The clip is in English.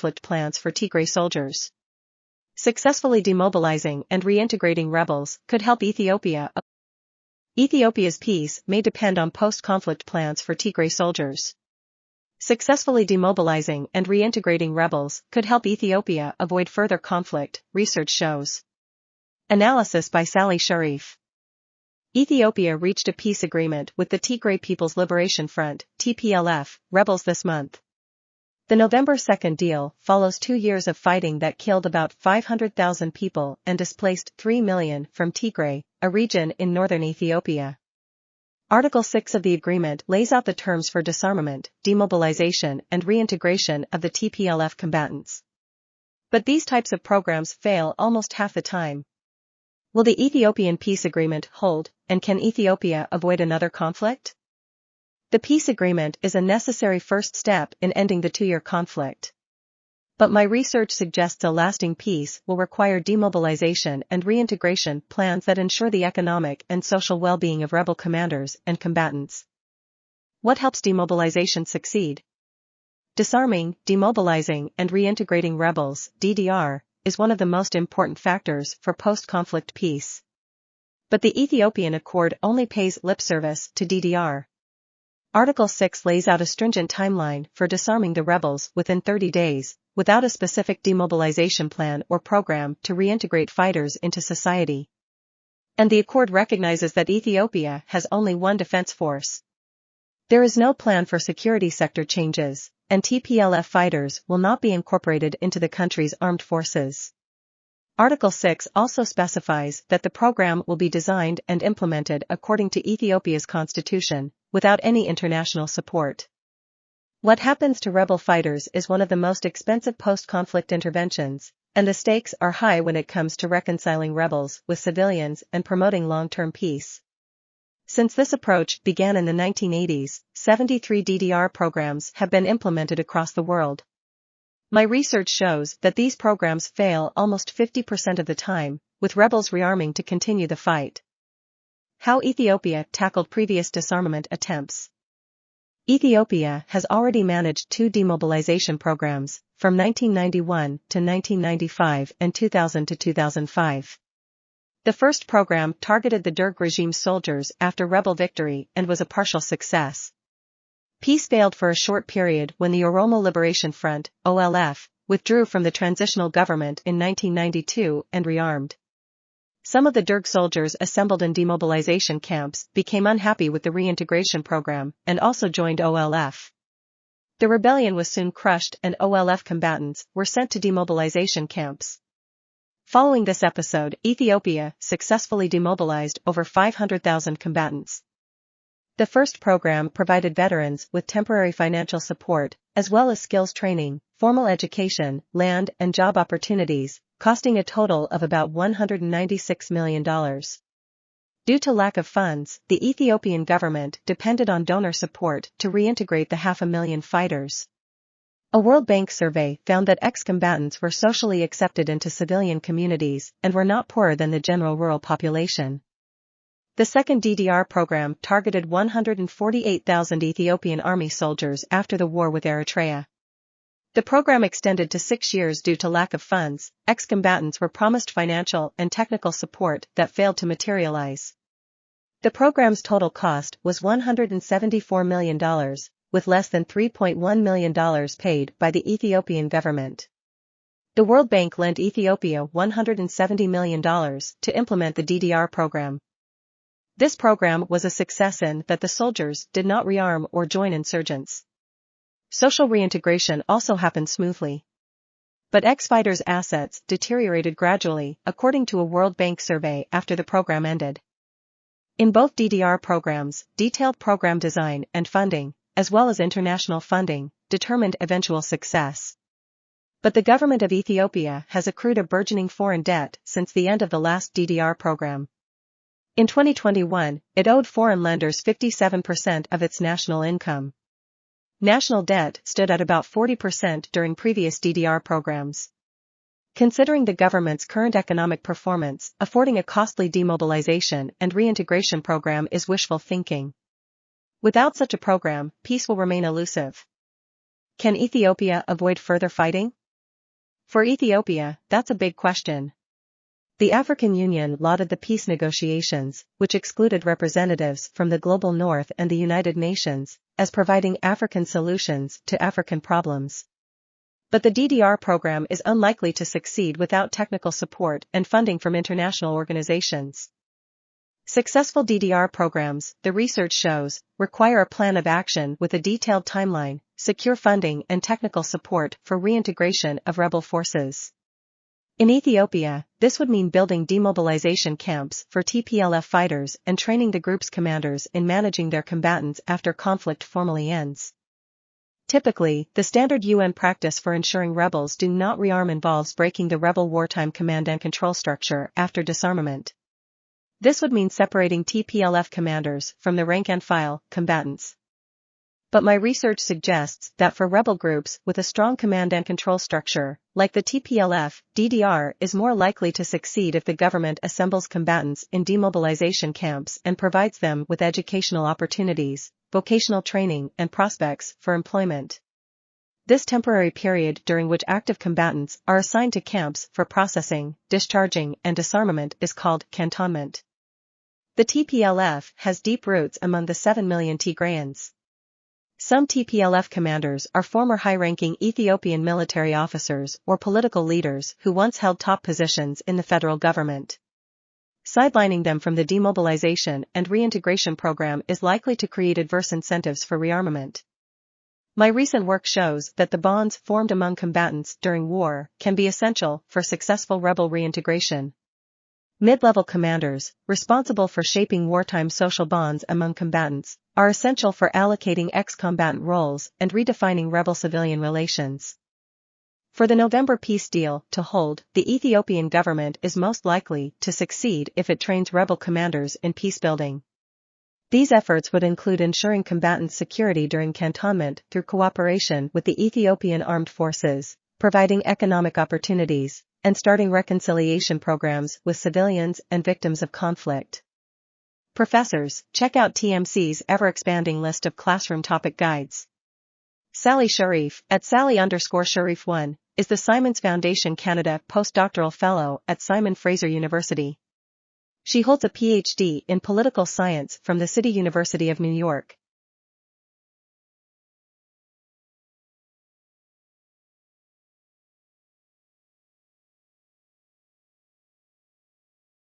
conflict plans for Tigray soldiers. Successfully demobilizing and reintegrating rebels could help Ethiopia. Ethiopia's peace may depend on post-conflict plans for Tigray soldiers. Successfully demobilizing and reintegrating rebels could help Ethiopia avoid further conflict, research shows. Analysis by Sally Sharif. Ethiopia reached a peace agreement with the Tigray People's Liberation Front, TPLF, rebels this month. The November 2 deal follows 2 years of fighting that killed about 500,000 people and displaced 3 million from Tigray, a region in northern Ethiopia. Article 6 of the agreement lays out the terms for disarmament, demobilization and reintegration of the TPLF combatants. But these types of programs fail almost half the time. Will the Ethiopian peace agreement hold, and can Ethiopia avoid another conflict? The peace agreement is a necessary first step in ending the 2-year conflict. But my research suggests a lasting peace will require demobilization and reintegration plans that ensure the economic and social well-being of rebel commanders and combatants. What helps demobilization succeed? Disarming, demobilizing and reintegrating rebels, DDR, is one of the most important factors for post-conflict peace. But the Ethiopian Accord only pays lip service to DDR. Article 6 lays out a stringent timeline for disarming the rebels within 30 days, without a specific demobilization plan or program to reintegrate fighters into society. And the accord recognizes that Ethiopia has only one defense force. There is no plan for security sector changes, and TPLF fighters will not be incorporated into the country's armed forces. Article 6 also specifies that the program will be designed and implemented according to Ethiopia's constitution, without any international support. What happens to rebel fighters is one of the most expensive post-conflict interventions, and the stakes are high when it comes to reconciling rebels with civilians and promoting long-term peace. Since this approach began in the 1980s, 73 DDR programs have been implemented across the world. My research shows that these programs fail almost 50% of the time, with rebels rearming to continue the fight. How Ethiopia tackled previous disarmament attempts. Ethiopia has already managed 2 demobilization programs, from 1991 to 1995 and 2000 to 2005. The first program targeted the Derg regime's soldiers after rebel victory and was a partial success. Peace failed for a short period when the Oromo Liberation Front, OLF, withdrew from the transitional government in 1992 and rearmed. Some of the Derg soldiers assembled in demobilization camps became unhappy with the reintegration program and also joined OLF. The rebellion was soon crushed and OLF combatants were sent to demobilization camps. Following this episode, Ethiopia successfully demobilized over 500,000 combatants. The first program provided veterans with temporary financial support, as well as skills training, formal education, land and job opportunities, costing a total of about $196 million. Due to lack of funds, the Ethiopian government depended on donor support to reintegrate the 500,000 fighters. A World Bank survey found that ex-combatants were socially accepted into civilian communities and were not poorer than the general rural population. The second DDR program targeted 148,000 Ethiopian army soldiers after the war with Eritrea. The program extended to 6 years due to lack of funds. Ex-combatants were promised financial and technical support that failed to materialize. The program's total cost was $174 million, with less than $3.1 million paid by the Ethiopian government. The World Bank lent Ethiopia $170 million to implement the DDR program. This program was a success in that the soldiers did not rearm or join insurgents. Social reintegration also happened smoothly. But ex-fighters' assets deteriorated gradually, according to a World Bank survey after the program ended. In both DDR programs, detailed program design and funding, as well as international funding, determined eventual success. But the government of Ethiopia has accrued a burgeoning foreign debt since the end of the last DDR program. In 2021, it owed foreign lenders 57% of its national income. National debt stood at about 40% during previous DDR programs. Considering the government's current economic performance, affording a costly demobilization and reintegration program is wishful thinking. Without such a program, peace will remain elusive. Can Ethiopia avoid further fighting? For Ethiopia, that's a big question. The African Union lauded the peace negotiations, which excluded representatives from the global north and the United Nations, as providing African solutions to African problems. But the DDR program is unlikely to succeed without technical support and funding from international organizations. Successful DDR programs, the research shows, require a plan of action with a detailed timeline, secure funding and technical support for reintegration of rebel forces. In Ethiopia, this would mean building demobilization camps for TPLF fighters and training the group's commanders in managing their combatants after conflict formally ends. Typically, the standard UN practice for ensuring rebels do not rearm involves breaking the rebel wartime command and control structure after disarmament. This would mean separating TPLF commanders from the rank-and-file combatants. But my research suggests that for rebel groups with a strong command and control structure, like the TPLF, DDR is more likely to succeed if the government assembles combatants in demobilization camps and provides them with educational opportunities, vocational training and prospects for employment. This temporary period during which active combatants are assigned to camps for processing, discharging and disarmament is called cantonment. The TPLF has deep roots among the 7 million Tigrayans. Some TPLF commanders are former high-ranking Ethiopian military officers or political leaders who once held top positions in the federal government. Sidelining them from the demobilization and reintegration program is likely to create adverse incentives for rearmament. My recent work shows that the bonds formed among combatants during war can be essential for successful rebel reintegration. Mid-level commanders, responsible for shaping wartime social bonds among combatants, are essential for allocating ex-combatant roles and redefining rebel-civilian relations. For the November peace deal to hold, the Ethiopian government is most likely to succeed if it trains rebel commanders in peacebuilding. These efforts would include ensuring combatants' security during cantonment through cooperation with the Ethiopian armed forces, providing economic opportunities, and starting reconciliation programs with civilians and victims of conflict. Professors, check out TMC's ever-expanding list of classroom topic guides. Sally Sharif, at Sally_Sharif1, is the Simons Foundation Canada postdoctoral fellow at Simon Fraser University. She holds a PhD in political science from the City University of New York,